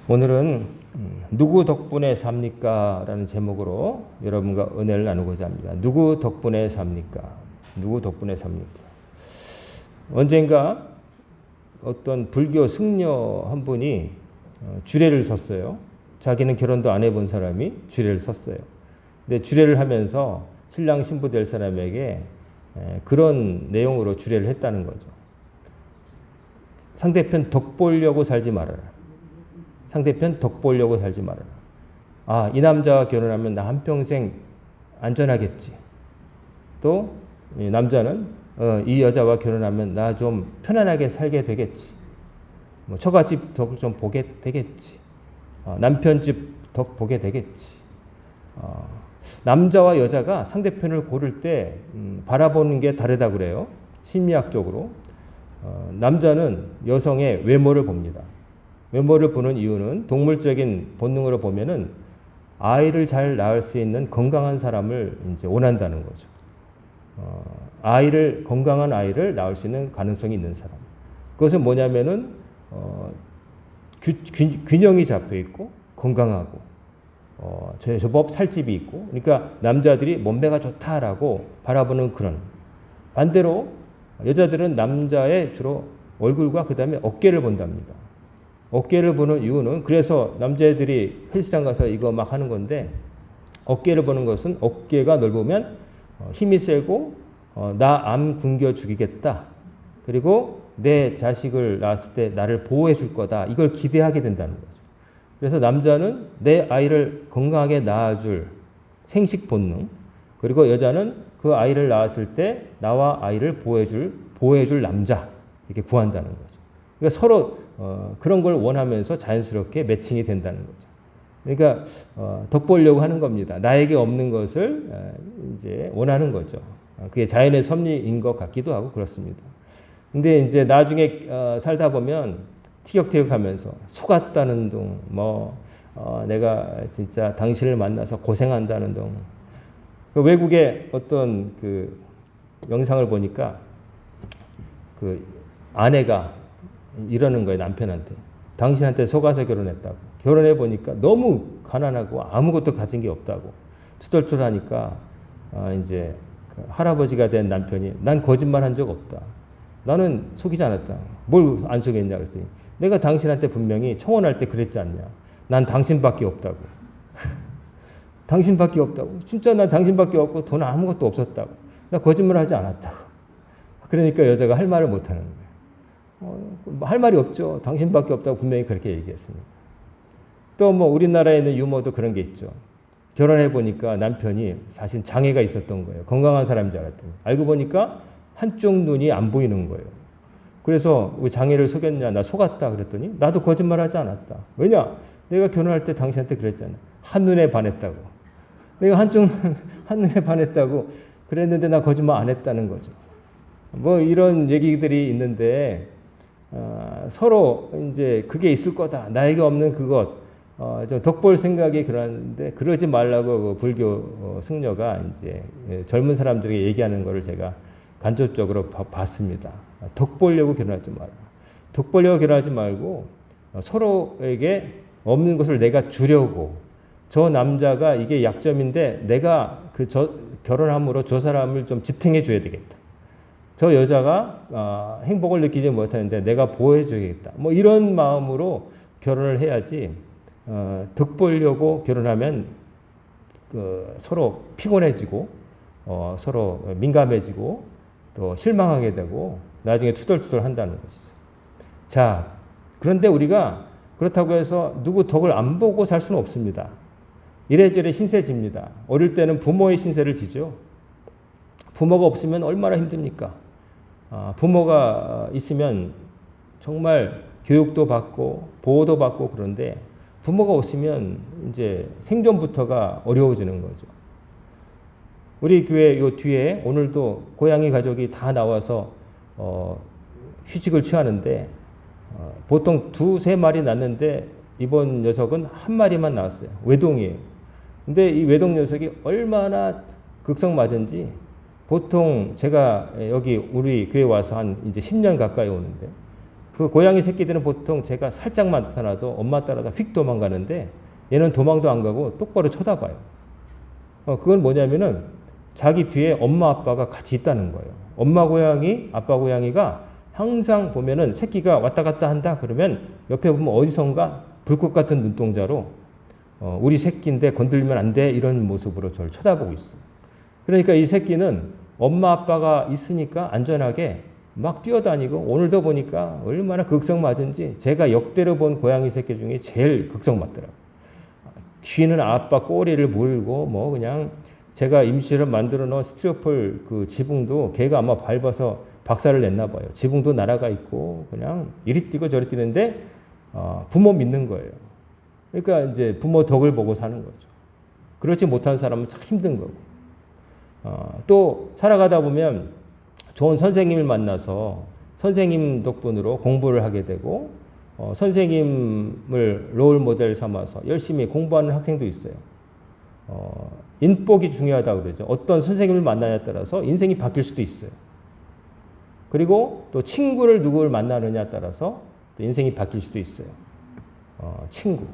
오늘은 누구 덕분에 삽니까? 라는 제목으로 여러분과 은혜를 나누고자 합니다. 누구 덕분에 삽니까? 누구 덕분에 삽니까? 언젠가 어떤 불교 승려 한 분이 주례를 섰어요. 자기는 결혼도 안 해본 사람이 주례를 섰어요. 근데 주례를 하면서 신랑 신부 될 사람에게 그런 내용으로 주례를 했다는 거죠. 상대편 덕 보려고 살지 말아라. 상대편 덕 보려고 살지 말아라. 아, 이 남자와 결혼하면 나 한평생 안전하겠지. 또 남자는 이 여자와 결혼하면 나 좀 편안하게 살게 되겠지. 뭐 처갓집 덕을 좀 보게 되겠지. 남편 집 덕 보게 되겠지. 남자와 여자가 상대편을 고를 때 바라보는 게 다르다 그래요. 심리학적으로. 남자는 여성의 외모를 봅니다. 외모를 보는 이유는 동물적인 본능으로 보면은 아이를 잘 낳을 수 있는 건강한 사람을 이제 원한다는 거죠. 건강한 아이를 낳을 수 있는 가능성이 있는 사람. 그것은 뭐냐면은 균형이 잡혀 있고 건강하고 제법 살집이 있고, 그러니까 남자들이 몸매가 좋다라고 바라보는 그런. 반대로 여자들은 남자의 주로 얼굴과 그 다음에 어깨를 본답니다. 어깨를 보는 이유는, 그래서 남자애들이 헬스장 가서 이거 막 하는 건데, 어깨를 보는 것은 어깨가 넓으면 힘이 세고 나 암 굶겨 죽이겠다. 그리고 내 자식을 낳았을 때 나를 보호해 줄 거다. 이걸 기대하게 된다는 거죠. 그래서 남자는 내 아이를 건강하게 낳아줄 생식 본능, 그리고 여자는 그 아이를 낳았을 때 나와 아이를 보호해 줄 남자, 이렇게 구한다는 거죠. 그러니까 서로 그런 걸 원하면서 자연스럽게 매칭이 된다는 거죠. 그러니까 덕 보려고 하는 겁니다. 나에게 없는 것을 이제 원하는 거죠. 그게 자연의 섭리인 것 같기도 하고 그렇습니다. 근데 이제 나중에 살다 보면 티격태격하면서 속았다는 둥, 내가 진짜 당신을 만나서 고생한다는 둥. 그 외국의 어떤 그 영상을 보니까 그 아내가 이러는 거예요, 남편한테. 당신한테 속아서 결혼했다고. 결혼해 보니까 너무 가난하고 아무것도 가진 게 없다고. 투덜투덜하니까 이제 그 할아버지가 된 남편이, 난 거짓말 한 적 없다. 나는 속이지 않았다. 뭘 안 속였냐 그랬더니, 내가 당신한테 분명히 청혼할 때 그랬지 않냐. 난 당신밖에 없다고. 당신밖에 없다고. 진짜 난 당신밖에 없고 돈 아무것도 없었다고. 나 거짓말 하지 않았다고. 그러니까 여자가 할 말을 못 하는 거예요. 할 말이 없죠. 당신밖에 없다고 분명히 그렇게 얘기했습니다. 또 뭐 우리나라에 있는 유머도 그런 게 있죠. 결혼해 보니까 남편이 사실 장애가 있었던 거예요. 건강한 사람인 줄 알았더니 알고 보니까 한쪽 눈이 안 보이는 거예요. 그래서 왜 장애를 속였냐, 나 속았다 그랬더니, 나도 거짓말하지 않았다. 왜냐? 내가 결혼할 때 당신한테 그랬잖아. 한눈에 반했다고. 내가 한눈에 반했다고 그랬는데 나 거짓말 안 했다는 거죠. 뭐 이런 얘기들이 있는데, 서로 이제 그게 있을 거다. 나에게 없는 그것. 덕볼 생각이 그러는데, 그러지 말라고 그 불교 승려가 이제 젊은 사람들에게 얘기하는 거를 제가 간접적으로 봤습니다. 덕 보려고 결혼하지 마라. 덕 보려고 결혼하지 말고 서로에게 없는 것을 내가 주려고. 저 남자가 이게 약점인데 내가 결혼함으로 저 사람을 좀 지탱해 줘야 되겠다. 저 여자가 행복을 느끼지 못하는데 내가 보호해 줘야겠다. 뭐 이런 마음으로 결혼을 해야지, 덕 보려고 결혼하면 서로 피곤해지고 서로 민감해지고 또 실망하게 되고 나중에 투덜투덜 한다는 것이죠. 자, 그런데 우리가 그렇다고 해서 누구 덕을 안 보고 살 수는 없습니다. 이래저래 신세 집니다. 어릴 때는 부모의 신세를 지죠. 부모가 없으면 얼마나 힘듭니까? 부모가 있으면 정말 교육도 받고 보호도 받고, 그런데 부모가 없으면 이제 생존부터가 어려워지는 거죠. 우리 교회 요 뒤에 오늘도 고양이 가족이 다 나와서 휴식을 취하는데, 보통 2-3마리 낳는데 이번 녀석은 1마리만 낳았어요. 외동이에요. 근데 이 외동 녀석이 얼마나 극성맞은지, 보통 제가 여기 우리 교회 와서 한 이제 10년 가까이 오는데 그 고양이 새끼들은 보통 제가 살짝만 나타나도 엄마 따라다 휙 도망가는데 얘는 도망도 안 가고 똑바로 쳐다봐요. 그건 뭐냐면은 자기 뒤에 엄마 아빠가 같이 있다는 거예요. 엄마 고양이, 아빠 고양이가 항상 보면은 새끼가 왔다 갔다 한다 그러면 옆에 보면 어디선가 불꽃 같은 눈동자로 우리 새끼인데 건들면 안 돼 이런 모습으로 저를 쳐다보고 있어요. 그러니까 이 새끼는 엄마 아빠가 있으니까 안전하게 막 뛰어다니고 오늘도 보니까 얼마나 극성맞은지 제가 역대로 본 고양이 새끼 중에 제일 극성맞더라고요. 귀는 아빠 꼬리를 물고 뭐 그냥 제가 임시로 만들어 놓은 스티로폴 그 지붕도 걔가 아마 밟아서 박살을 냈나 봐요. 지붕도 날아가 있고 그냥 이리 뛰고 저리 뛰는데 부모 믿는 거예요. 그러니까 이제 부모 덕을 보고 사는 거죠. 그렇지 못한 사람은 참 힘든 거고. 또 살아가다 보면 좋은 선생님을 만나서 선생님 덕분으로 공부를 하게 되고 선생님을 롤 모델 삼아서 열심히 공부하는 학생도 있어요. 인복이 중요하다고 그러죠. 어떤 선생님을 만나냐에 따라서 인생이 바뀔 수도 있어요. 그리고 또 친구를 누구를 만나느냐에 따라서 또 인생이 바뀔 수도 있어요. 친구.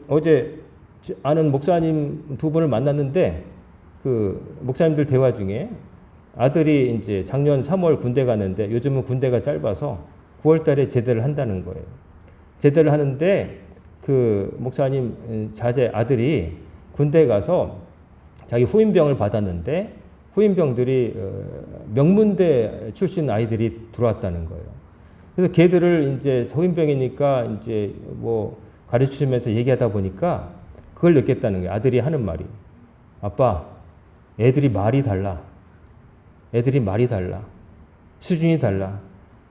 어제 아는 목사님 두 분을 만났는데 그 목사님들 대화 중에 아들이 이제 작년 3월 군대 갔는데 요즘은 군대가 짧아서 9월 달에 제대를 한다는 거예요. 제대를 하는데 그 목사님 자제 아들이 군대 가서 자기 후임병을 받았는데 후임병들이 명문대 출신 아이들이 들어왔다는 거예요. 그래서 걔들을 이제 후임병이니까 이제 뭐 가르치면서 얘기하다 보니까 그걸 느꼈다는 거예요. 아들이 하는 말이. 아빠, 애들이 말이 달라. 애들이 말이 달라. 수준이 달라.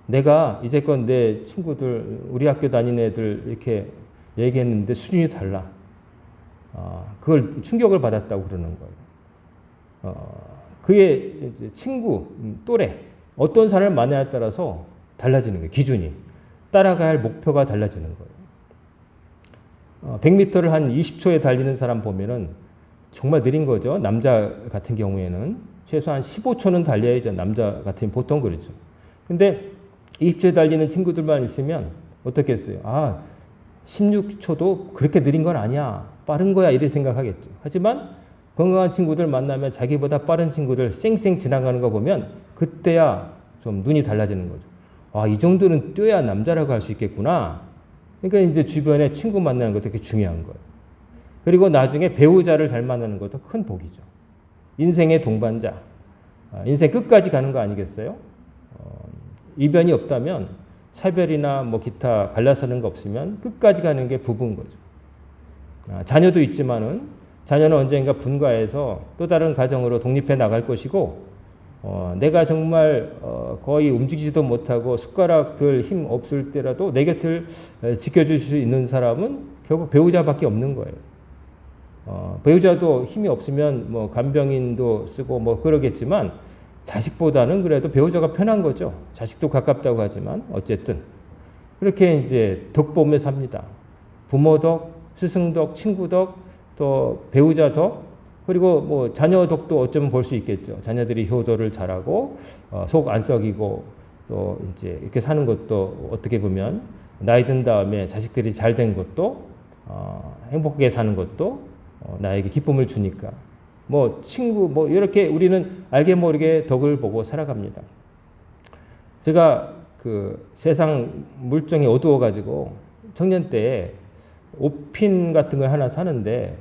내가 이제껏 내 친구들, 우리 학교 다니는 애들 이렇게 얘기했는데 수준이 달라. 그걸 충격을 받았다고 그러는 거예요. 그의 이제 친구, 또래, 어떤 사람을 만나냐에 따라서 달라지는 거예요. 기준이. 따라가야 할 목표가 달라지는 거예요. 100m를 한 20초에 달리는 사람 보면은 정말 느린 거죠. 남자 같은 경우에는 최소한 15초는 달려야죠. 남자 같으면 보통 그렇죠. 근데 20초에 달리는 친구들만 있으면 어떻겠어요? 16초도 그렇게 느린 건 아니야. 빠른 거야. 이렇게 생각하겠죠. 하지만 건강한 친구들 만나면 자기보다 빠른 친구들 쌩쌩 지나가는 거 보면 그때야 좀 눈이 달라지는 거죠. 이 정도는 뛰어야 남자라고 할 수 있겠구나. 그러니까 이제 주변에 친구 만나는 것도 되게 중요한 거예요. 그리고 나중에 배우자를 잘 만나는 것도 큰 복이죠. 인생의 동반자. 인생 끝까지 가는 거 아니겠어요? 이변이 없다면 차별이나 뭐 기타 갈라서는 거 없으면 끝까지 가는 게 부부인 거죠. 자녀도 있지만은 자녀는 언젠가 분가해서 또 다른 가정으로 독립해 나갈 것이고 내가 정말 거의 움직이지도 못하고 숟가락 들 힘 없을 때라도 내 곁을 지켜줄 수 있는 사람은 결국 배우자밖에 없는 거예요. 배우자도 힘이 없으면 뭐 간병인도 쓰고 뭐 그러겠지만 자식보다는 그래도 배우자가 편한 거죠. 자식도 가깝다고 하지만 어쨌든 그렇게 이제 덕 보며 삽니다. 부모 덕, 스승 덕, 친구 덕, 또 배우자 덕, 그리고 뭐 자녀 덕도 어쩌면 볼 수 있겠죠. 자녀들이 효도를 잘하고 속 안 썩이고 또 이제 이렇게 사는 것도 어떻게 보면 나이 든 다음에 자식들이 잘 된 것도 행복하게 사는 것도 나에게 기쁨을 주니까 뭐 친구 뭐 이렇게 우리는 알게 모르게 덕을 보고 살아갑니다. 제가 그 세상 물정이 어두워 가지고 청년 때 옷핀 같은 걸 하나 사는데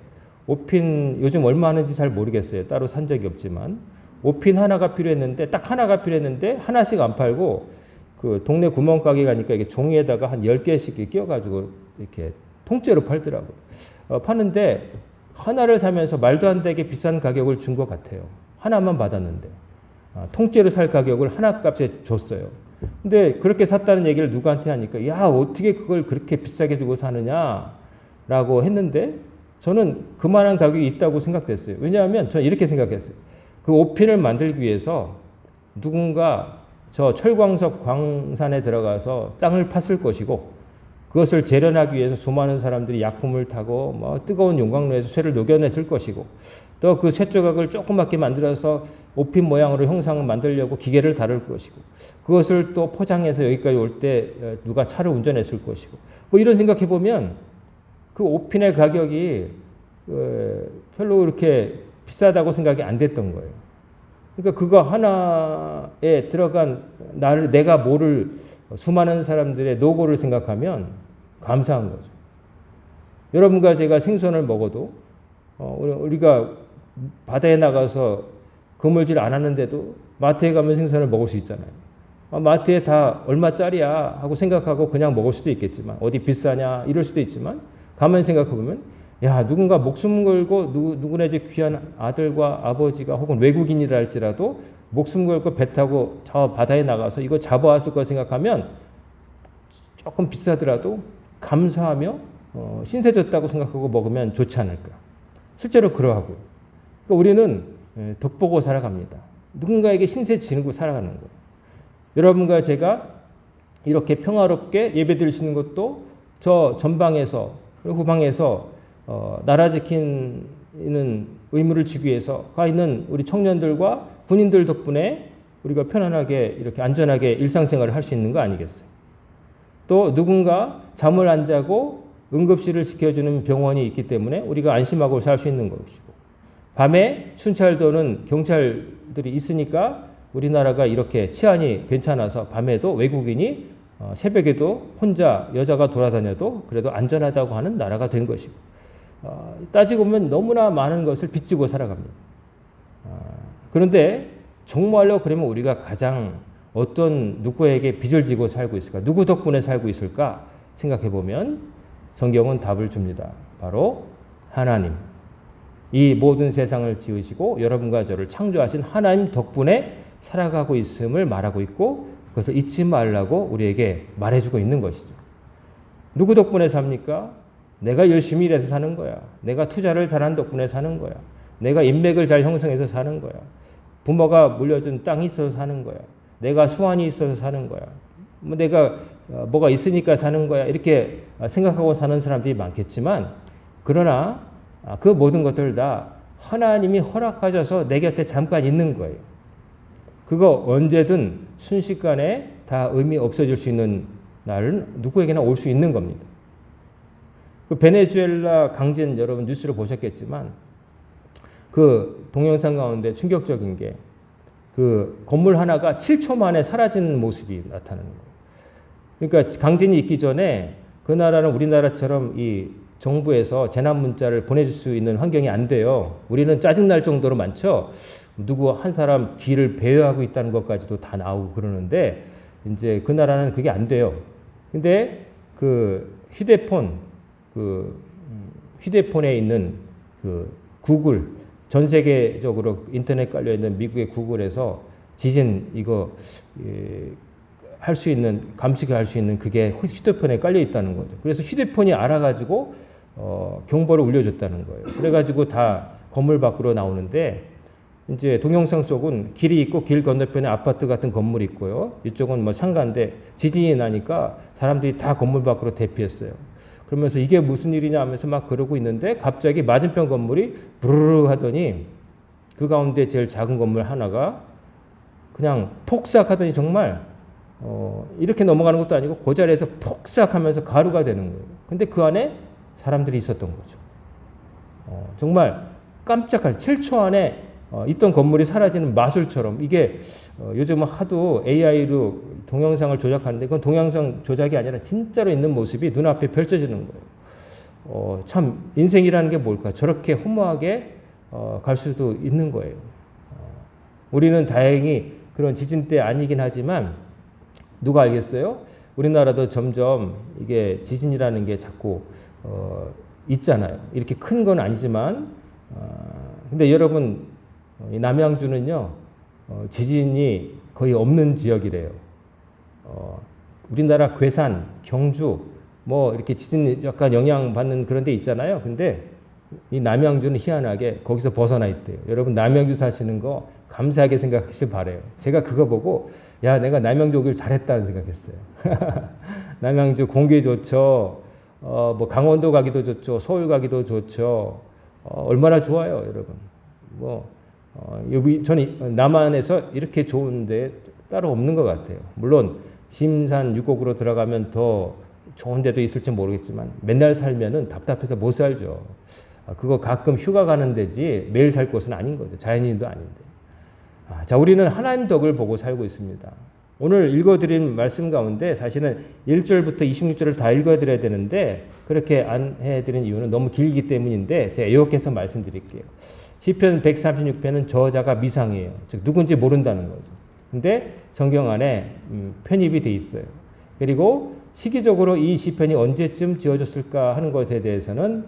옷핀 요즘 얼마 하는지 잘 모르겠어요. 따로 산 적이 없지만 옷핀 하나가 필요했는데 딱 하나가 필요했는데 하나씩 안 팔고 그 동네 구멍가게 가니까 이게 종이에다가 한 10개씩 끼워가지고 이렇게 통째로 팔더라고요. 파는데 하나를 사면서 말도 안 되게 비싼 가격을 준 것 같아요. 하나만 받았는데 통째로 살 가격을 하나 값에 줬어요. 근데 그렇게 샀다는 얘기를 누구한테 하니까 야 어떻게 그걸 그렇게 비싸게 주고 사느냐라고 했는데 저는 그만한 가격이 있다고 생각됐어요. 왜냐하면 저는 이렇게 생각했어요. 그 옷핀을 만들기 위해서 누군가 저 철광석 광산에 들어가서 땅을 팠을 것이고 그것을 재련하기 위해서 수많은 사람들이 약품을 타고 뭐 뜨거운 용광로에서 쇠를 녹여냈을 것이고 또 그 쇳조각을 조그맣게 만들어서 옷핀 모양으로 형상을 만들려고 기계를 다룰 것이고, 그것을 또 포장해서 여기까지 올 때 누가 차를 운전했을 것이고, 뭐 이런 생각해 보면 그 옷핀의 가격이 별로 그렇게 비싸다고 생각이 안 됐던 거예요. 그러니까 그거 하나에 들어간 내가 모를 수많은 사람들의 노고를 생각하면 감사한 거죠. 여러분과 제가 생선을 먹어도 우리가 바다에 나가서 그물질 안 하는데도 마트에 가면 생선을 먹을 수 있잖아요. 마트에 다 얼마짜리야 하고 생각하고 그냥 먹을 수도 있겠지만, 어디 비싸냐 이럴 수도 있지만, 가만히 생각해 보면 야, 누군가 목숨 걸고 누구네 집 귀한 아들과 아버지가 혹은 외국인이라 할지라도 목숨 걸고 배 타고 저 바다에 나가서 이거 잡아왔을 거 생각하면 조금 비싸더라도 감사하며 신세 졌다고 생각하고 먹으면 좋지 않을까. 실제로 그러하고요. 그러니까 우리는 덕 보고 살아갑니다. 누군가에게 신세 지르고 살아가는 거예요. 여러분과 제가 이렇게 평화롭게 예배 드릴 수 있는 것도 저 전방에서 후방에서 나라 지키는 의무를 지기 위해서 가 있는 우리 청년들과 군인들 덕분에 우리가 편안하게 이렇게 안전하게 일상생활을 할 수 있는 거 아니겠어요? 또 누군가 잠을 안 자고 응급실을 지켜주는 병원이 있기 때문에 우리가 안심하고 살 수 있는 것이고, 밤에 순찰 도는 경찰들이 있으니까 우리나라가 이렇게 치안이 괜찮아서 밤에도 외국인이 새벽에도 혼자 여자가 돌아다녀도 그래도 안전하다고 하는 나라가 된 것이고, 따지고 보면 너무나 많은 것을 빚지고 살아갑니다. 그런데 정말로 그러면 우리가 가장 어떤 누구에게 빚을 지고 살고 있을까? 누구 덕분에 살고 있을까? 생각해 보면 성경은 답을 줍니다. 바로 하나님. 이 모든 세상을 지으시고 여러분과 저를 창조하신 하나님 덕분에 살아가고 있음을 말하고 있고, 그것을 잊지 말라고 우리에게 말해주고 있는 것이죠. 누구 덕분에 삽니까? 내가 열심히 일해서 사는 거야. 내가 투자를 잘한 덕분에 사는 거야. 내가 인맥을 잘 형성해서 사는 거야. 부모가 물려준 땅이 있어서 사는 거야. 내가 수완이 있어서 사는 거야. 내가 뭐가 있으니까 사는 거야. 이렇게 생각하고 사는 사람들이 많겠지만, 그러나 그 모든 것들 다 하나님이 허락하셔서 내 곁에 잠깐 있는 거예요. 그거 언제든 순식간에 다 의미 없어질 수 있는 날은 누구에게나 올 수 있는 겁니다. 그 베네수엘라 강진 여러분 뉴스를 보셨겠지만, 그 동영상 가운데 충격적인 게 그 건물 하나가 7초 만에 사라지는 모습이 나타나는 거예요. 그러니까 강진이 있기 전에 그 나라는 우리나라처럼 이 정부에서 재난 문자를 보내줄 수 있는 환경이 안 돼요. 우리는 짜증날 정도로 많죠. 누구 한 사람 길을 배회하고 있다는 것까지도 다 나오고 그러는데, 이제 그 나라는 그게 안 돼요. 근데 그 휴대폰에 있는 그 구글, 전 세계적으로 인터넷 깔려 있는 미국의 구글에서 지진 이거 할 수 있는, 감식할 수 있는 그게 휴대폰에 깔려 있다는 거죠. 그래서 휴대폰이 알아가지고 경보를 울려줬다는 거예요. 그래가지고 다 건물 밖으로 나오는데, 이제 동영상 속은 길이 있고 길 건너편에 아파트 같은 건물이 있고요. 이쪽은 뭐 상가인데 지진이 나니까 사람들이 다 건물 밖으로 대피했어요. 그러면서 이게 무슨 일이냐 하면서 막 그러고 있는데, 갑자기 맞은편 건물이 부르르 하더니 그 가운데 제일 작은 건물 하나가 그냥 폭삭하더니 정말 이렇게 넘어가는 것도 아니고 그 자리에서 폭삭하면서 가루가 되는 거예요. 근데 그 안에 사람들이 있었던 거죠. 정말 깜짝할 7초 안에 있던 건물이 사라지는 마술처럼, 이게 요즘은 하도 AI로 동영상을 조작하는데 그건 동영상 조작이 아니라 진짜로 있는 모습이 눈앞에 펼쳐지는 거예요. 참 인생이라는 게 뭘까? 저렇게 허무하게 갈 수도 있는 거예요. 우리는 다행히 그런 지진 때 아니긴 하지만 누가 알겠어요? 우리나라도 점점 이게 지진이라는 게 자꾸 있잖아요. 이렇게 큰 건 아니지만, 근데 여러분, 남양주는요, 지진이 거의 없는 지역이래요. 우리나라 괴산, 경주, 뭐 이렇게 지진 약간 영향받는 그런 데 있잖아요. 근데 이 남양주는 희한하게 거기서 벗어나 있대요. 여러분, 남양주 사시는 거 감사하게 생각하시길 바래요. 제가 그거 보고, 야, 내가 남양주 오길 잘했다는 생각했어요. 남양주 공기 좋죠. 뭐 강원도 가기도 좋죠. 서울 가기도 좋죠. 얼마나 좋아요, 여러분. 여기 저는 남한에서 이렇게 좋은데 따로 없는 것 같아요. 물론 심산 유곡으로 들어가면 더 좋은 데도 있을지 모르겠지만 맨날 살면은 답답해서 못 살죠. 그거 가끔 휴가 가는 데지 매일 살 곳은 아닌 거죠. 자연인도 아닌데. 자, 우리는 하나님 덕을 보고 살고 있습니다. 오늘 읽어드린 말씀 가운데 사실은 1절부터 26절을 다 읽어드려야 되는데 그렇게 안 해드린 이유는 너무 길기 때문인데 제가 요약해서 말씀드릴게요. 시편 136편은 저자가 미상이에요. 즉 누군지 모른다는 거죠. 근데 성경 안에 편입이 돼 있어요. 그리고 시기적으로 이 시편이 언제쯤 지어졌을까 하는 것에 대해서는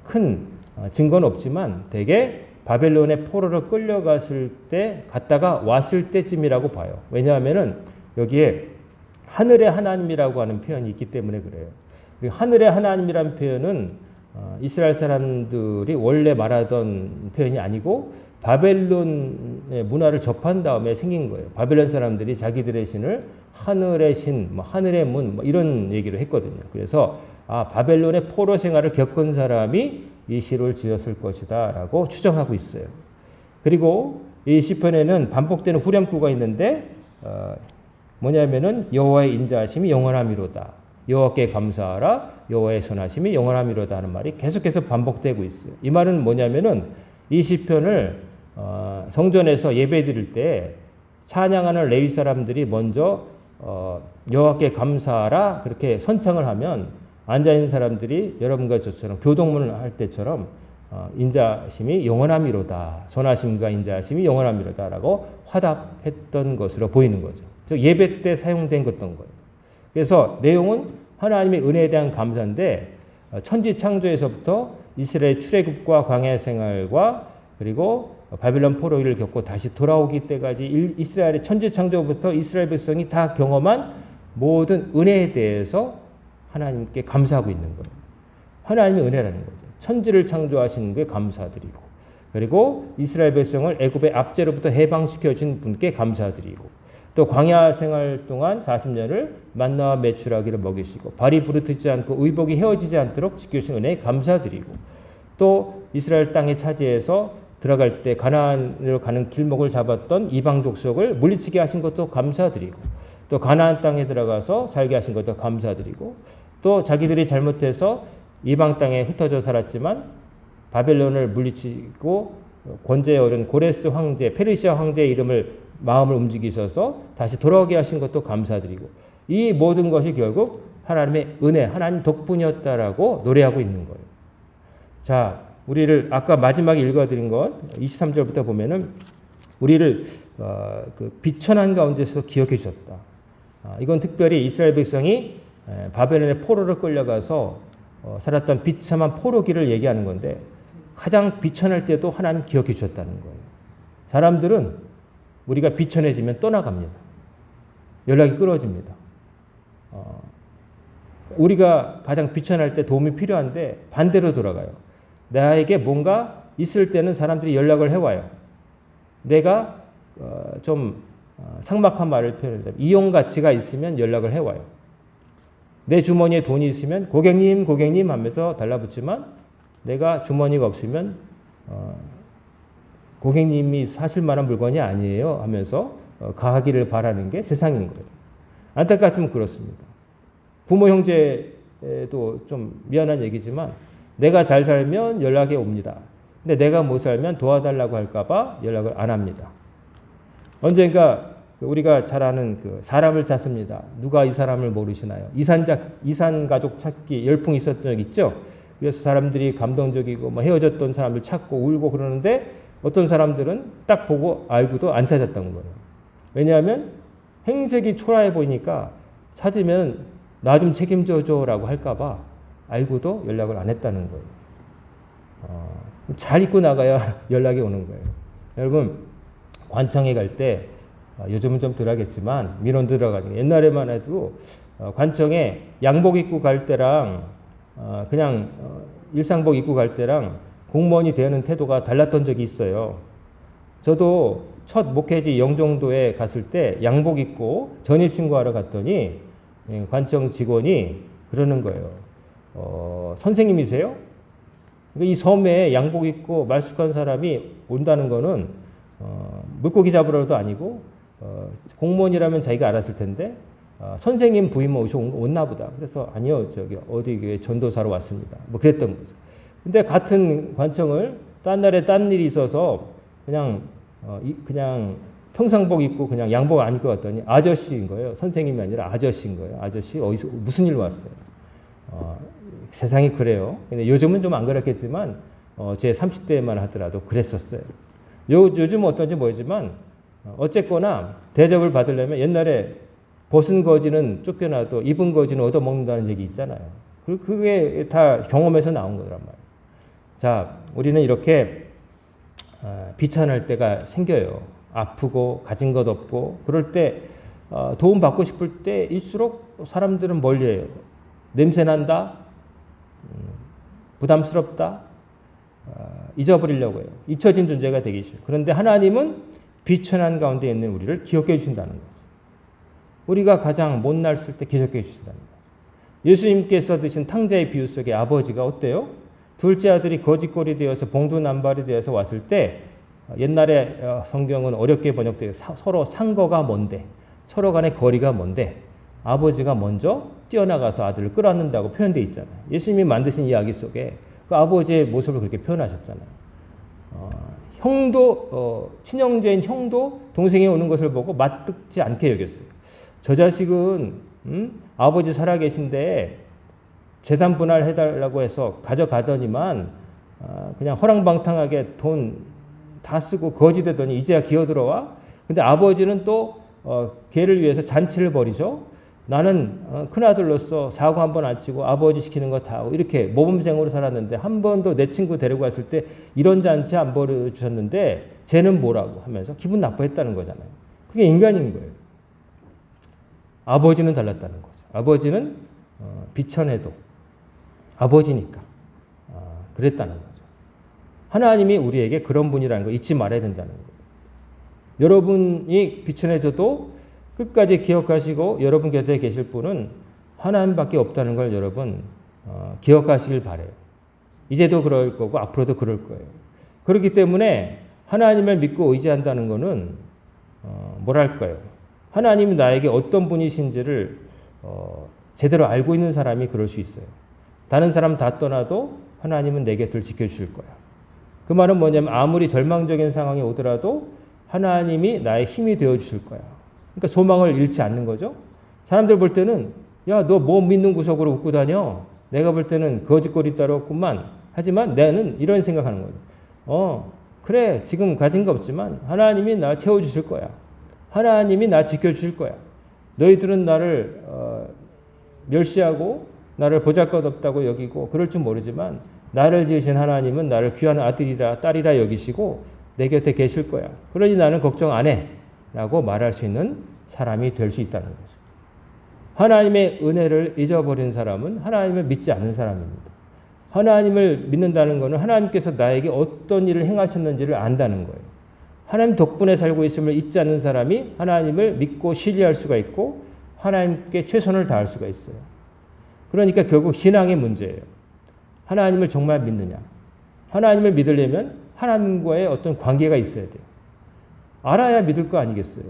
큰 증거는 없지만 대개 바벨론의 포로로 끌려갔을 때 갔다가 왔을 때쯤이라고 봐요. 왜냐하면은 여기에 하늘의 하나님이라고 하는 표현이 있기 때문에 그래요. 하늘의 하나님이라는 표현은 이스라엘 사람들이 원래 말하던 표현이 아니고 바벨론의 문화를 접한 다음에 생긴 거예요. 바벨론 사람들이 자기들의 신을 하늘의 신, 하늘의 문 이런 얘기를 했거든요. 그래서 바벨론의 포로 생활을 겪은 사람이 이 시를 지었을 것이다 라고 추정하고 있어요. 그리고 이 시편에는 반복되는 후렴구가 있는데 뭐냐면은 여호와의 인자하심이 영원함이로다. 여호와께 감사하라. 여호와의 선하심이 영원함이로다 하는 말이 계속해서 반복되고 있어요. 이 말은 뭐냐면은 이 시편을 성전에서 예배 드릴 때 찬양하는 레위 사람들이 먼저 여호와께 감사하라 그렇게 선창을 하면 앉아있는 사람들이 여러분과 저처럼 교동문을 할 때처럼 인자심이 영원함이로다. 선하심과 인자심이 영원함이로다 라고 화답했던 것으로 보이는 거죠. 즉 예배 때 사용된 것던 거예요. 그래서 내용은 하나님의 은혜에 대한 감사인데 천지 창조에서부터 이스라엘 출애굽과 광야 생활과 그리고 바벨론 포로기를 겪고 다시 돌아오기 때까지 이스라엘의 천지 창조부터 이스라엘 백성이 다 경험한 모든 은혜에 대해서 하나님께 감사하고 있는 거예요. 하나님의 은혜라는 거죠. 천지를 창조하신 분께 감사드리고 그리고 이스라엘 백성을 애굽의 압제로부터 해방시켜 준 분께 감사드리고 또 광야 생활 동안 40년을 만나와 메추라기를 먹이시고 발이 부르트지 않고 의복이 헤어지지 않도록 지켜주신 은혜에 감사드리고 또 이스라엘 땅에 차지해서 들어갈 때 가나안으로 가는 길목을 잡았던 이방 족속을 물리치게 하신 것도 감사드리고 또 가나안 땅에 들어가서 살게 하신 것도 감사드리고 또 자기들이 잘못해서 이방 땅에 흩어져 살았지만 바벨론을 물리치고 권제에 오른 고레스 황제, 페르시아 황제의 이름을 마음을 움직이셔서 다시 돌아오게 하신 것도 감사드리고 이 모든 것이 결국 하나님의 은혜, 하나님 덕분이었다라고 노래하고 있는 거예요. 자, 우리를 아까 마지막에 읽어드린 것 23절부터 보면은 우리를 그 비천한 가운데서 기억해 주셨다. 이건 특별히 이스라엘 백성이 바벨론의 포로로 끌려가서 살았던 비참한 포로기를 얘기하는 건데 가장 비천할 때도 하나님 기억해 주셨다는 거예요. 사람들은 우리가 비천해지면 떠나갑니다. 연락이 끊어집니다. 우리가 가장 비천할 때 도움이 필요한데 반대로 돌아가요. 나에게 뭔가 있을 때는 사람들이 연락을 해와요. 내가 좀 삭막한 말을 표현한다면 이용 가치가 있으면 연락을 해와요. 내 주머니에 돈이 있으면 고객님 고객님 하면서 달라붙지만 내가 주머니가 없으면 고객님이 사실 만한 물건이 아니에요 하면서 가하기를 바라는 게 세상인 거예요. 안타깝지만 그렇습니다. 부모 형제도 좀 미안한 얘기지만 내가 잘 살면 연락이 옵니다. 근데 내가 못 살면 도와달라고 할까 봐 연락을 안 합니다. 언젠가 우리가 잘 아는 그 사람을 찾습니다. 누가 이 사람을 모르시나요? 이산 가족 찾기 열풍이 있었던 적 있죠? 그래서 사람들이 감동적이고 헤어졌던 사람을 찾고 울고 그러는데 어떤 사람들은 딱 보고 알고도 안 찾았던 거예요. 왜냐하면 행색이 초라해 보이니까 찾으면 나 좀 책임져줘라고 할까 봐 알고도 연락을 안 했다는 거예요. 잘 입고 나가야 연락이 오는 거예요. 여러분 관청에 갈 때 요즘은 좀 덜 하겠지만 민원 들어가지고 옛날에만 해도 관청에 양복 입고 갈 때랑 그냥 일상복 입고 갈 때랑 공무원이 대하는 태도가 달랐던 적이 있어요. 저도 첫 목회지 영종도에 갔을 때 양복 입고 전입신고하러 갔더니 관청 직원이 그러는 거예요. 선생님이세요? 그러니까 이 섬에 양복 입고 말쑥한 사람이 온다는 거는 물고기 잡으러도 아니고 공무원이라면 자기가 알았을 텐데 선생님 부임 온나 보다. 그래서 아니요, 저기 어디 교회 전도사로 왔습니다. 뭐 그랬던 거죠. 근데 같은 관청을 딴 날에 딴 일이 있어서 그냥 평상복 입고 그냥 양복 안 입고 왔더니 아저씨인 거예요. 선생님이 아니라 아저씨인 거예요. 아저씨 어디서 무슨 일로 왔어요? 세상이 그래요. 근데 요즘은 좀 안 그렇겠지만 제 30대만 하더라도 그랬었어요. 요즘 어떤지 모르지만 어쨌거나 대접을 받으려면 옛날에 벗은 거지는 쫓겨나도 입은 거지는 얻어먹는다는 얘기 있잖아요. 그게 다 경험에서 나온 거란 말이에요. 자, 우리는 이렇게 비천할 때가 생겨요. 아프고 가진 것 없고 그럴 때 도움 받고 싶을 때일수록 사람들은 멀리해요. 냄새 난다, 부담스럽다, 잊어버리려고 해요. 잊혀진 존재가 되기 싫어요. 그런데 하나님은 비천한 가운데 있는 우리를 기억해 주신다는 거죠. 우리가 가장 못났을 때 기억해 주신다는 거죠. 예수님께서 드신 탕자의 비유 속에 아버지가 어때요? 둘째 아들이 거짓골이 되어서 봉두남발이 되어서 왔을 때 옛날에 성경은 어렵게 번역돼요. 서로 상거가 뭔데, 서로 간의 거리가 뭔데 아버지가 먼저 뛰어나가서 아들을 끌어안는다고 표현되어 있잖아요. 예수님이 만드신 이야기 속에 그 아버지의 모습을 그렇게 표현하셨잖아요. 형도 친형제인 형도 동생이 오는 것을 보고 맞듣지 않게 여겼어요. 저 자식은 아버지 살아계신데 재산 분할해달라고 해서 가져가더니만 그냥 허랑방탕하게 돈 다 쓰고 거지되더니 이제야 기어들어와. 근데 아버지는 또 걔를 위해서 잔치를 벌이죠. 나는 큰아들로서 사고 한 번 안 치고 아버지 시키는 거 다 하고 이렇게 모범생으로 살았는데 한 번도 내 친구 데리고 왔을 때 이런 잔치 안 벌여주셨는데 쟤는 뭐라고 하면서 기분 나빠했다는 거잖아요. 그게 인간인 거예요. 아버지는 달랐다는 거죠. 아버지는 비천해도 아버지니까 그랬다는 거죠. 하나님이 우리에게 그런 분이라는 거 잊지 말아야 된다는 거예요. 여러분이 비천해져도 끝까지 기억하시고 여러분 곁에 계실 분은 하나님밖에 없다는 걸 여러분 기억하시길 바라요. 이제도 그럴 거고 앞으로도 그럴 거예요. 그렇기 때문에 하나님을 믿고 의지한다는 것은 뭐랄까요? 하나님이 나에게 어떤 분이신지를 제대로 알고 있는 사람이 그럴 수 있어요. 다른 사람 다 떠나도 하나님은 내 곁을 지켜주실 거야. 그 말은 뭐냐면 아무리 절망적인 상황이 오더라도 하나님이 나의 힘이 되어주실 거야. 그러니까 소망을 잃지 않는 거죠. 사람들 볼 때는 야, 너 뭐 믿는 구석으로 웃고 다녀? 내가 볼 때는 거짓거리 따로 없구만. 하지만 나는 이런 생각하는 거예요. 그래 지금 가진 거 없지만 하나님이 나 채워주실 거야. 하나님이 나 지켜주실 거야. 너희들은 나를 멸시하고 나를 보잘것없다고 여기고 그럴 줄 모르지만 나를 지으신 하나님은 나를 귀한 아들이라 딸이라 여기시고 내 곁에 계실 거야. 그러니 나는 걱정 안 해. 라고 말할 수 있는 사람이 될 수 있다는 거죠. 하나님의 은혜를 잊어버린 사람은 하나님을 믿지 않는 사람입니다. 하나님을 믿는다는 것은 하나님께서 나에게 어떤 일을 행하셨는지를 안다는 거예요. 하나님 덕분에 살고 있음을 잊지 않는 사람이 하나님을 믿고 신뢰할 수가 있고 하나님께 최선을 다할 수가 있어요. 그러니까 결국 신앙의 문제예요. 하나님을 정말 믿느냐. 하나님을 믿으려면 하나님과의 어떤 관계가 있어야 돼요. 알아야 믿을 거 아니겠어요.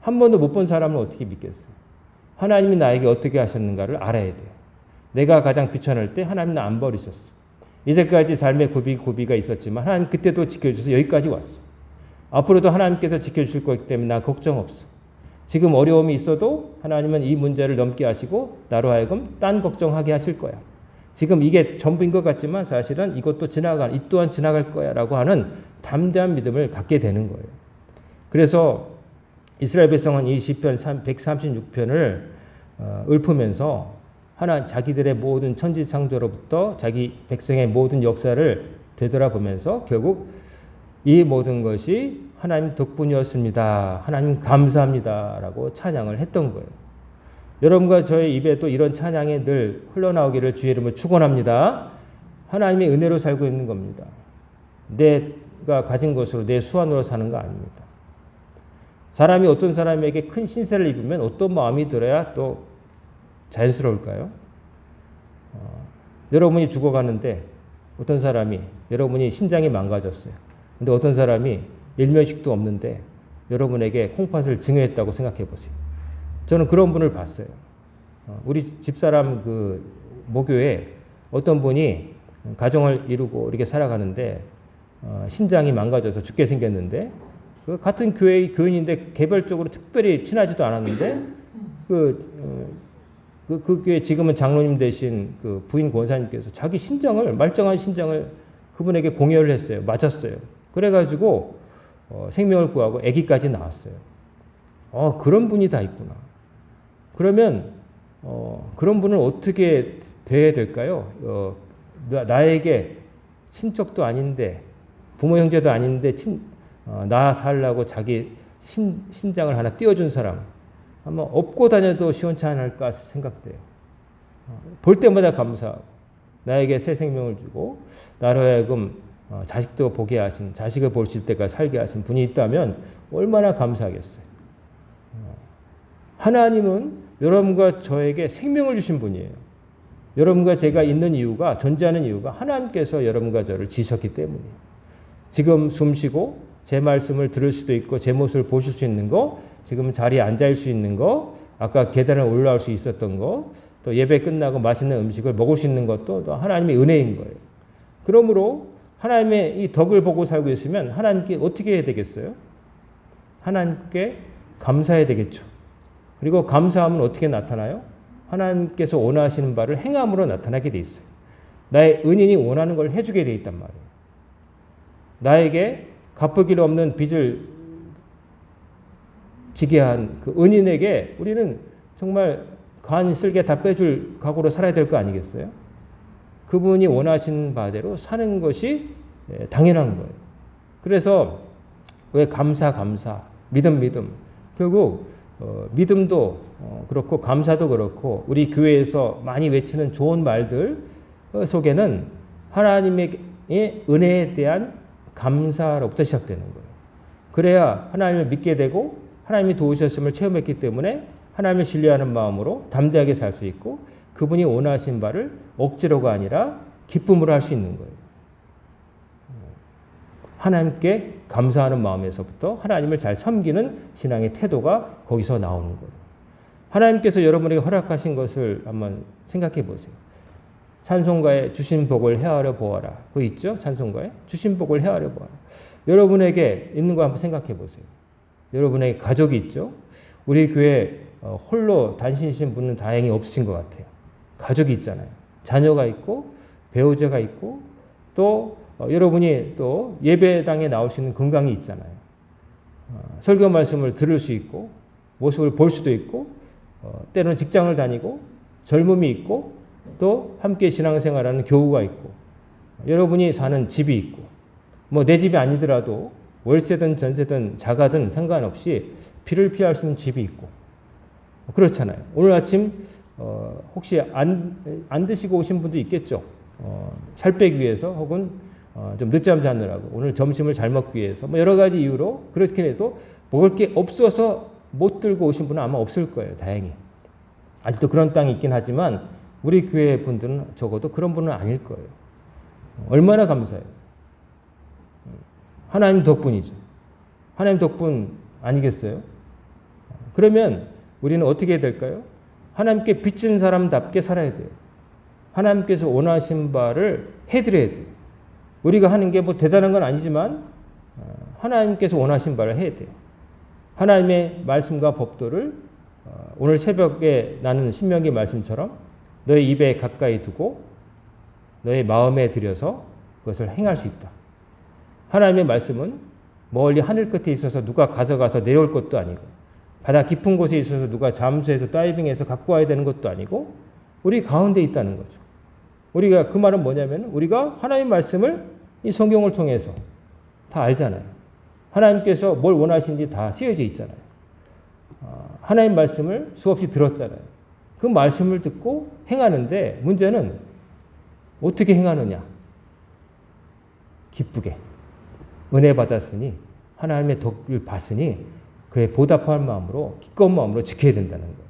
한 번도 못 본 사람은 어떻게 믿겠어요. 하나님이 나에게 어떻게 하셨는가를 알아야 돼요. 내가 가장 비천할 때 하나님 나 안 버리셨어. 이제까지 삶의 고비가 있었지만 하나님 그때도 지켜주셔서 여기까지 왔어. 앞으로도 하나님께서 지켜주실 거기 때문에 나 걱정 없어. 지금 어려움이 있어도 하나님은 이 문제를 넘게 하시고 나로 하여금 딴 걱정하게 하실 거야. 지금 이게 전부인 것 같지만 사실은 이것도 이 또한 지나갈 거야 라고 하는 담대한 믿음을 갖게 되는 거예요. 그래서 이스라엘 백성은 이 시편 136편을 읊으면서 자기들의 모든 천지창조로부터 자기 백성의 모든 역사를 되돌아보면서 결국 이 모든 것이 하나님 덕분이었습니다. 하나님 감사합니다. 라고 찬양을 했던 거예요. 여러분과 저의 입에도 이런 찬양이 늘 흘러나오기를 주의 이름으로 축원합니다. 하나님의 은혜로 살고 있는 겁니다. 내가 가진 것으로 내 수완으로 사는 거 아닙니다. 사람이 어떤 사람에게 큰 신세를 입으면 어떤 마음이 들어야 또 자연스러울까요? 여러분이 죽어가는데 어떤 사람이 여러분이 신장이 망가졌어요. 근데 어떤 사람이 일면식도 없는데 여러분에게 콩팥을 증여했다고 생각해 보세요. 저는 그런 분을 봤어요. 우리 집사람 그 모교에 어떤 분이 가정을 이루고 이렇게 살아가는데 신장이 망가져서 죽게 생겼는데 그 같은 교회의 교인인데 개별적으로 특별히 친하지도 않았는데 그 교회 지금은 장로님 되신 그 부인 권사님께서 자기 신장을 말짱한 신장을 그분에게 공여를 했어요. 맞았어요. 그래가지고 생명을 구하고 아기까지 낳았어요. 그런 분이 다 있구나. 그러면 그런 분은 어떻게 돼야 될까요? 나에게 친척도 아닌데 부모 형제도 아닌데 나 살라고 자기 신장을 하나 띄워준 사람 아마 업고 다녀도 시원찮을까 생각돼요. 볼 때마다 감사하고 나에게 새 생명을 주고 나로 하여금 자식도 보게 하신 자식을 볼 수 있을 때까지 살게 하신 분이 있다면 얼마나 감사하겠어요. 하나님은 여러분과 저에게 생명을 주신 분이에요. 여러분과 제가 있는 이유가 존재하는 이유가 하나님께서 여러분과 저를 지으셨기 때문이에요. 지금 숨쉬고 제 말씀을 들을 수도 있고 제 모습을 보실 수 있는 거 지금 자리에 앉아 있을 수 있는 거 아까 계단을 올라올 수 있었던 거 또 예배 끝나고 맛있는 음식을 먹을 수 있는 것도 또 하나님의 은혜인 거예요. 그러므로 하나님의 이 덕을 보고 살고 있으면 하나님께 어떻게 해야 되겠어요? 하나님께 감사해야 되겠죠. 그리고 감사함은 어떻게 나타나요? 하나님께서 원하시는 바를 행함으로 나타나게 돼 있어요. 나의 은인이 원하는 걸 해주게 돼 있단 말이에요. 나에게 갚을 없는 빚을 지게 한 그 은인에게 우리는 정말 간 쓸개 다 빼줄 각오로 살아야 될 거 아니겠어요? 그분이 원하신 바대로 사는 것이 당연한 거예요. 그래서 왜 감사, 믿음. 결국 믿음도 그렇고 감사도 그렇고 우리 교회에서 많이 외치는 좋은 말들 속에는 하나님의 은혜에 대한 감사로부터 시작되는 거예요. 그래야 하나님을 믿게 되고 하나님이 도우셨음을 체험했기 때문에 하나님을 신뢰하는 마음으로 담대하게 살 수 있고 그분이 원하신 바를 억지로가 아니라 기쁨으로 할 수 있는 거예요. 하나님께 감사하는 마음에서부터 하나님을 잘 섬기는 신앙의 태도가 거기서 나오는 거예요. 하나님께서 여러분에게 허락하신 것을 한번 생각해 보세요. 찬송가에 주신 복을 헤아려 보아라. 그거 있죠? 찬송가에 주신 복을 헤아려 보아라. 여러분에게 있는 거 한번 생각해 보세요. 여러분에게 가족이 있죠? 우리 교회 홀로 단신이신 분은 다행히 없으신 것 같아요. 가족이 있잖아요. 자녀가 있고 배우자가 있고 또 여러분이 또 예배당에 나올 수 있는 건강이 있잖아요. 설교 말씀을 들을 수 있고 모습을 볼 수도 있고 때로는 직장을 다니고 젊음이 있고 또 함께 신앙생활하는 교우가 있고 여러분이 사는 집이 있고 뭐 내 집이 아니더라도 월세든 전세든 자가든 상관없이 비를 피할 수 있는 집이 있고 그렇잖아요. 오늘 아침 혹시 안 드시고 오신 분도 있겠죠. 살 빼기 위해서 혹은 좀 늦잠 자느라고 오늘 점심을 잘 먹기 위해서 뭐 여러 가지 이유로 그렇긴 해도 먹을 게 없어서 못 들고 오신 분은 아마 없을 거예요. 다행히. 아직도 그런 땅이 있긴 하지만 우리 교회 분들은 적어도 그런 분은 아닐 거예요. 얼마나 감사해요. 하나님 덕분이죠. 하나님 덕분 아니겠어요? 그러면 우리는 어떻게 해야 될까요? 하나님께 빚진 사람답게 살아야 돼요. 하나님께서 원하신 바를 해드려야 돼요. 우리가 하는 게 뭐 대단한 건 아니지만 하나님께서 원하신 바를 해야 돼요. 하나님의 말씀과 법도를 오늘 새벽에 나는 신명기 말씀처럼 너의 입에 가까이 두고 너의 마음에 들여서 그것을 행할 수 있다. 하나님의 말씀은 멀리 하늘 끝에 있어서 누가 가져가서 내려올 것도 아니고 바다 깊은 곳에 있어서 누가 잠수해서 다이빙해서 갖고 와야 되는 것도 아니고 우리 가운데 있다는 거죠. 우리가 그 말은 뭐냐면 우리가 하나님 말씀을 이 성경을 통해서 다 알잖아요. 하나님께서 뭘 원하시는지 다 쓰여져 있잖아요. 하나님 말씀을 수없이 들었잖아요. 그 말씀을 듣고 행하는데 문제는 어떻게 행하느냐. 기쁘게. 은혜 받았으니 하나님의 덕을 봤으니 그에 보답할 마음으로 기꺼운 마음으로 지켜야 된다는 거예요.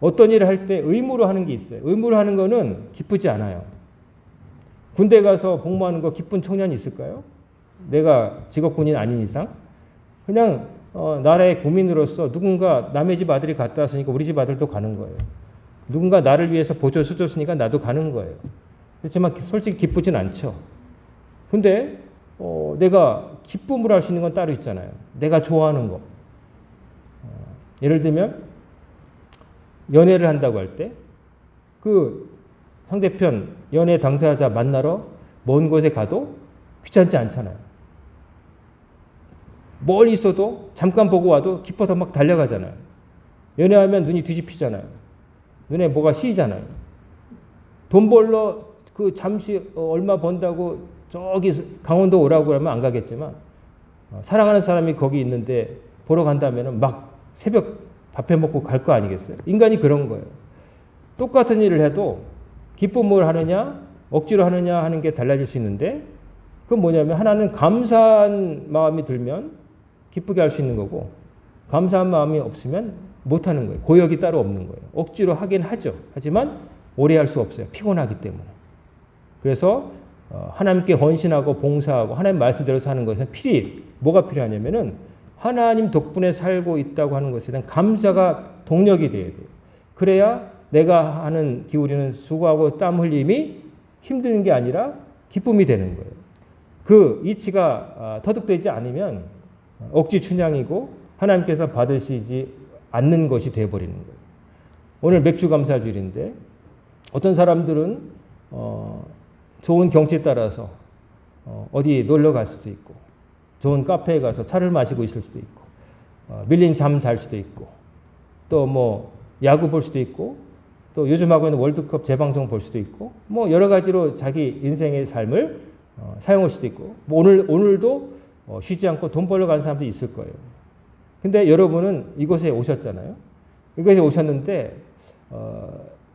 어떤 일을 할 때 의무로 하는 게 있어요. 의무로 하는 거는 기쁘지 않아요. 군대 가서 복무하는 거 기쁜 청년이 있을까요? 내가 직업군인 아닌 이상? 그냥 나라의 국민으로서 누군가 남의 집 아들이 갔다 왔으니까 우리 집 아들도 가는 거예요. 누군가 나를 위해서 보조해 줬으니까 나도 가는 거예요. 그렇지만 솔직히 기쁘진 않죠. 근데 내가 기쁨으로 할 수 있는 건 따로 있잖아요. 내가 좋아하는 거. 예를 들면 연애를 한다고 할 때 그 상대편 연애 당사자 만나러 먼 곳에 가도 귀찮지 않잖아요. 멀리 있어도 잠깐 보고 와도 기뻐서 막 달려가잖아요. 연애하면 눈이 뒤집히잖아요. 눈에 뭐가 씌이잖아요. 돈 벌러 그 잠시 얼마 번다고 저기 강원도 오라고 하면 안 가겠지만 사랑하는 사람이 거기 있는데 보러 간다면 막 새벽 밥해 먹고 갈 거 아니겠어요? 인간이 그런 거예요. 똑같은 일을 해도 기쁨을 하느냐 억지로 하느냐 하는 게 달라질 수 있는데 그건 뭐냐면 하나는 감사한 마음이 들면 기쁘게 할 수 있는 거고 감사한 마음이 없으면 못하는 거예요. 고역이 따로 없는 거예요. 억지로 하긴 하죠. 하지만 오래 할 수 없어요. 피곤하기 때문에. 그래서 하나님께 헌신하고 봉사하고 하나님 말씀대로 사는 것은 뭐가 필요하냐면은 하나님 덕분에 살고 있다고 하는 것에 대한 감사가 동력이 돼야 돼요. 그래야 내가 하는 기울이는 수고하고 땀 흘림이 힘든 게 아니라 기쁨이 되는 거예요. 그 이치가 터득되지 않으면 억지 춘향이고 하나님께서 받으시지 않는 것이 되어버리는 거예요. 오늘 맥주 감사주일인데 어떤 사람들은 좋은 경치에 따라서 어디 놀러 갈 수도 있고 좋은 카페에 가서 차를 마시고 있을 수도 있고 밀린 잠 잘 수도 있고 또 뭐 야구 볼 수도 있고 또 요즘 하고 있는 월드컵 재방송 볼 수도 있고 뭐 여러 가지로 자기 인생의 삶을 사용할 수도 있고 뭐 오늘도 쉬지 않고 돈 벌러 가는 사람도 있을 거예요. 근데 여러분은 이곳에 오셨잖아요. 이곳에 오셨는데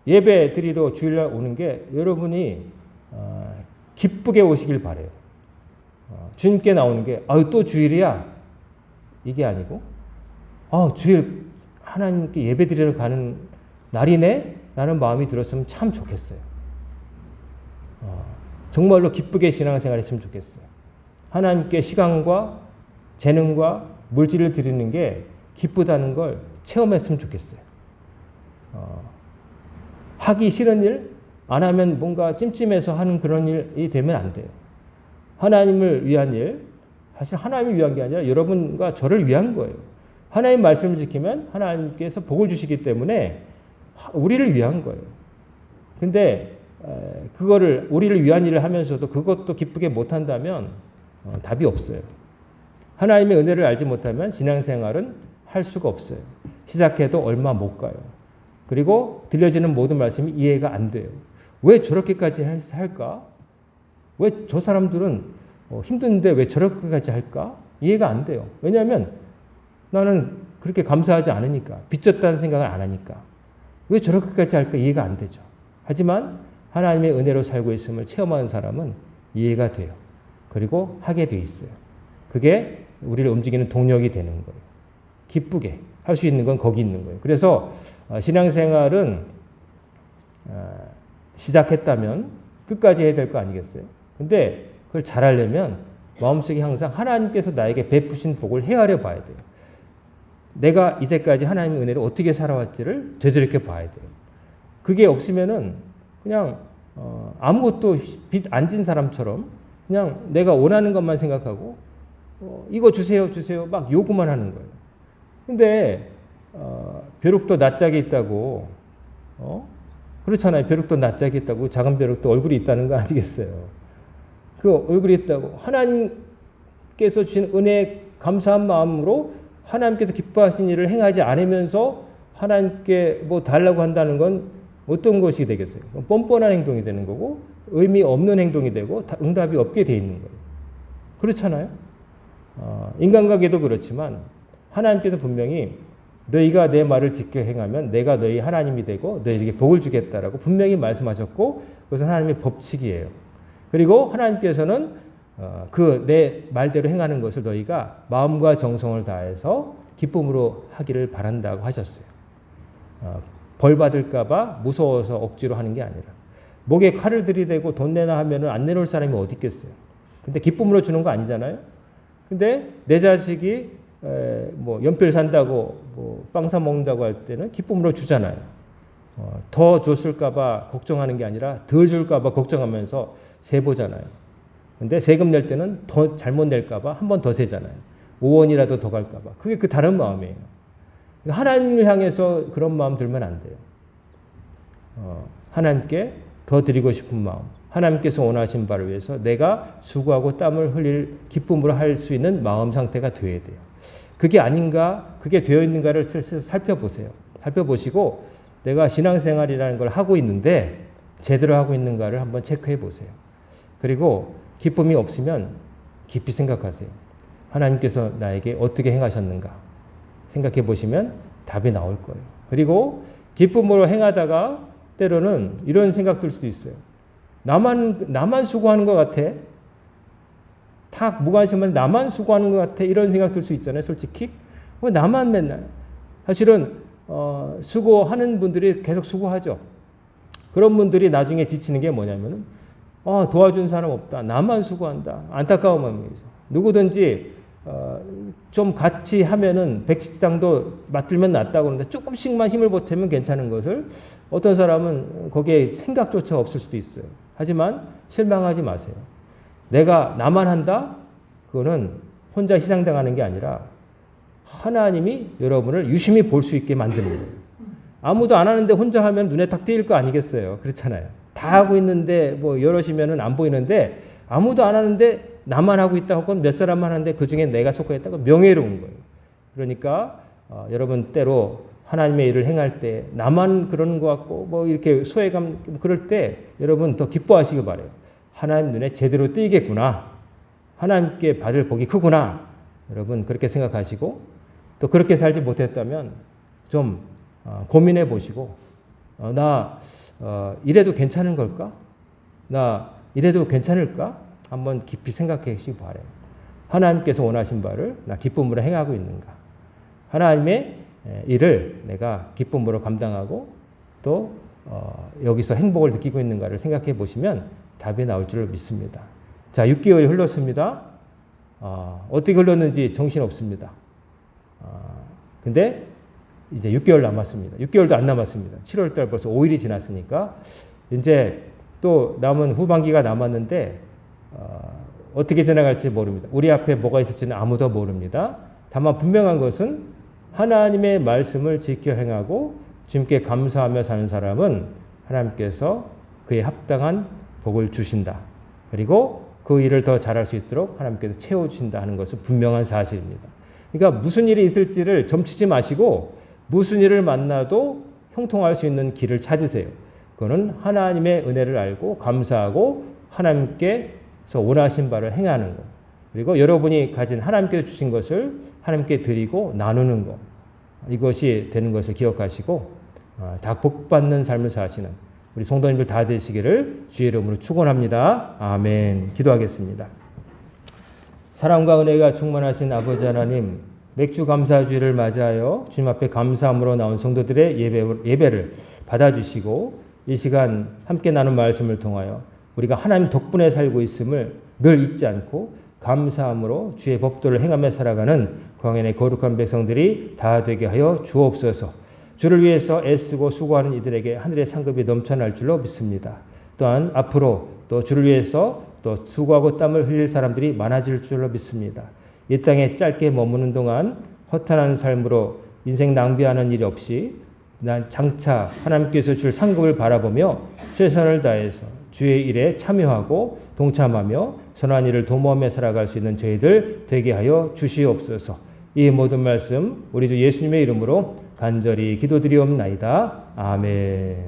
예배 드리러 주일날 오는 게 여러분이 기쁘게 오시길 바래요. 주님께 나오는 게 또 주일이야 이게 아니고 주일 하나님께 예배 드리러 가는 날이네 라는 마음이 들었으면 참 좋겠어요. 정말로 기쁘게 신앙생활 했으면 좋겠어요. 하나님께 시간과 재능과 물질을 드리는 게 기쁘다는 걸 체험했으면 좋겠어요. 하기 싫은 일, 안 하면 뭔가 찜찜해서 하는 그런 일이 되면 안 돼요. 하나님을 위한 일, 사실 하나님을 위한 게 아니라 여러분과 저를 위한 거예요. 하나님 말씀을 지키면 하나님께서 복을 주시기 때문에 우리를 위한 거예요. 근데 그거를 우리를 위한 일을 하면서도 그것도 기쁘게 못한다면 답이 없어요. 하나님의 은혜를 알지 못하면 신앙생활은 할 수가 없어요. 시작해도 얼마 못 가요. 그리고 들려지는 모든 말씀이 이해가 안 돼요. 왜 저렇게까지 할까? 왜 저 사람들은 힘든데 왜 저렇게까지 할까? 이해가 안 돼요. 왜냐하면 나는 그렇게 감사하지 않으니까. 빚졌다는 생각을 안 하니까. 왜 저렇게까지 할까? 이해가 안 되죠. 하지만 하나님의 은혜로 살고 있음을 체험하는 사람은 이해가 돼요. 그리고 하게 돼 있어요. 그게 우리를 움직이는 동력이 되는 거예요. 기쁘게 할 수 있는 건 거기 있는 거예요. 그래서 신앙생활은 시작했다면 끝까지 해야 될 거 아니겠어요? 근데 그걸 잘하려면 마음속에 항상 하나님께서 나에게 베푸신 복을 헤아려 봐야 돼요. 내가 이제까지 하나님의 은혜를 어떻게 살아왔지를 되돌이켜 봐야 돼요. 그게 없으면은 그냥 아무것도 빚 안 진 사람처럼 그냥 내가 원하는 것만 생각하고 이거 주세요 주세요 막 요구만 하는 거예요. 근데 벼룩도 낯짝이 있다고 그렇잖아요. 벼룩도 낯짝이 있다고 작은 벼룩도 얼굴이 있다는 거 아니겠어요. 그 얼굴이 있다고 하나님께서 주신 은혜에 감사한 마음으로 하나님께서 기뻐하신 일을 행하지 않으면서 하나님께 뭐 달라고 한다는 건 어떤 것이 되겠어요? 뻔뻔한 행동이 되는 거고 의미 없는 행동이 되고 응답이 없게 돼 있는 거예요. 그렇잖아요. 인간관계도 그렇지만 하나님께서 분명히 너희가 내 말을 지켜 행하면 내가 너희 하나님이 되고 너희에게 복을 주겠다라고 분명히 말씀하셨고 그것은 하나님의 법칙이에요. 그리고 하나님께서는 그 내 말대로 행하는 것을 너희가 마음과 정성을 다해서 기쁨으로 하기를 바란다고 하셨어요. 벌 받을까 봐 무서워서 억지로 하는 게 아니라 목에 칼을 들이대고 돈 내놔 하면은 안 내놓을 사람이 어디 있겠어요. 근데 기쁨으로 주는 거 아니잖아요. 근데 내 자식이 뭐 연필 산다고 뭐 빵 사 먹는다고 할 때는 기쁨으로 주잖아요. 더 줬을까봐 걱정하는 게 아니라 덜 줄까봐 걱정하면서 세보잖아요. 근데 세금 낼 때는 더 잘못 낼까봐 한 번 더 세잖아요. 5원이라도 더 갈까봐. 그게 그 다른 마음이에요. 하나님을 향해서 그런 마음 들면 안 돼요. 하나님께 더 드리고 싶은 마음, 하나님께서 원하신 바를 위해서 내가 수고하고 땀을 흘릴 기쁨으로 할 수 있는 마음 상태가 되어야 돼요. 그게 아닌가, 그게 되어 있는가를 슬슬 살펴보세요. 살펴보시고 내가 신앙생활이라는 걸 하고 있는데 제대로 하고 있는가를 한번 체크해 보세요. 그리고 기쁨이 없으면 깊이 생각하세요. 하나님께서 나에게 어떻게 행하셨는가 생각해 보시면 답이 나올 거예요. 그리고 기쁨으로 행하다가 때로는 이런 생각 들 수도 있어요. 나만 수고하는 것 같아. 탁 무관심한 나만 수고하는 것 같아. 이런 생각 들 수 있잖아요. 솔직히. 왜 나만 맨날. 사실은 수고하는 분들이 계속 수고하죠. 그런 분들이 나중에 지치는 게 뭐냐면은 도와준 사람 없다. 나만 수고한다. 안타까운 마음이죠. 누구든지 좀 같이 하면은 백식장도 맞들면 낫다고 그러는데 조금씩만 힘을 보태면 괜찮은 것을 어떤 사람은 거기에 생각조차 없을 수도 있어요. 하지만 실망하지 마세요. 내가 나만 한다? 그거는 혼자 희생당하는 게 아니라 하나님이 여러분을 유심히 볼 수 있게 만드는 거예요. 아무도 안 하는데 혼자 하면 눈에 딱 띄일 거 아니겠어요. 그렇잖아요. 다 하고 있는데 뭐 여럿이면은 안 보이는데 아무도 안 하는데 나만 하고 있다 혹은 몇 사람만 하는데 그중에 내가 속하였다고 명예로운 거예요. 그러니까 여러분 때로 하나님의 일을 행할 때 나만 그러는 것 같고 뭐 이렇게 소외감 그럴 때 여러분 더 기뻐하시기 바라요. 하나님 눈에 제대로 띄겠구나. 하나님께 받을 복이 크구나. 여러분 그렇게 생각하시고 또 그렇게 살지 못했다면 좀 고민해 보시고 나 이래도 괜찮은 걸까? 나 이래도 괜찮을까? 한번 깊이 생각해 보시기 바라요. 하나님께서 원하신 바를 나 기쁨으로 행하고 있는가? 하나님의 일을 내가 기쁨으로 감당하고 또 여기서 행복을 느끼고 있는가를 생각해 보시면 답이 나올 줄 믿습니다. 자, 6개월이 흘렀습니다. 어떻게 흘렀는지 정신없습니다. 근데 이제 6개월 남았습니다. 6개월도 안 남았습니다. 7월달 벌써 5일이 지났으니까 이제 또 남은 후반기가 남았는데 어떻게 지나갈지 모릅니다. 우리 앞에 뭐가 있을지는 아무도 모릅니다. 다만 분명한 것은 하나님의 말씀을 지켜 행하고 주님께 감사하며 사는 사람은 하나님께서 그에 합당한 복을 주신다. 그리고 그 일을 더 잘할 수 있도록 하나님께서 채워주신다 하는 것은 분명한 사실입니다. 그러니까 무슨 일이 있을지를 점치지 마시고 무슨 일을 만나도 형통할 수 있는 길을 찾으세요. 그거는 하나님의 은혜를 알고 감사하고 하나님께서 원하신 바를 행하는 것. 그리고 여러분이 가진 하나님께서 주신 것을 하나님께 드리고 나누는 것. 이것이 되는 것을 기억하시고 다 복받는 삶을 사시는 우리 성도님들 다 되시기를 주의 이름으로 축원합니다. 아멘. 기도하겠습니다. 사랑과 은혜가 충만하신 아버지 하나님, 맥주 감사주의를 맞이하여 주님 앞에 감사함으로 나온 성도들의 예배를 받아주시고 이 시간 함께 나눈 말씀을 통하여 우리가 하나님 덕분에 살고 있음을 늘 잊지 않고 감사함으로 주의 법도를 행하며 살아가는 광야의 거룩한 백성들이 다 되게 하여 주옵소서. 주를 위해서 애쓰고 수고하는 이들에게 하늘의 상급이 넘쳐날 줄로 믿습니다. 또한 앞으로 또 주를 위해서 또 수고하고 땀을 흘릴 사람들이 많아질 줄로 믿습니다. 이 땅에 짧게 머무는 동안 허탄한 삶으로 인생 낭비하는 일 없이 난 장차 하나님께서 줄 상급을 바라보며 최선을 다해서 주의 일에 참여하고 동참하며 선한 일을 도모하며 살아갈 수 있는 저희들 되게 하여 주시옵소서. 이 모든 말씀 우리 주 예수님의 이름으로 간절히 기도드리옵나이다. 아멘.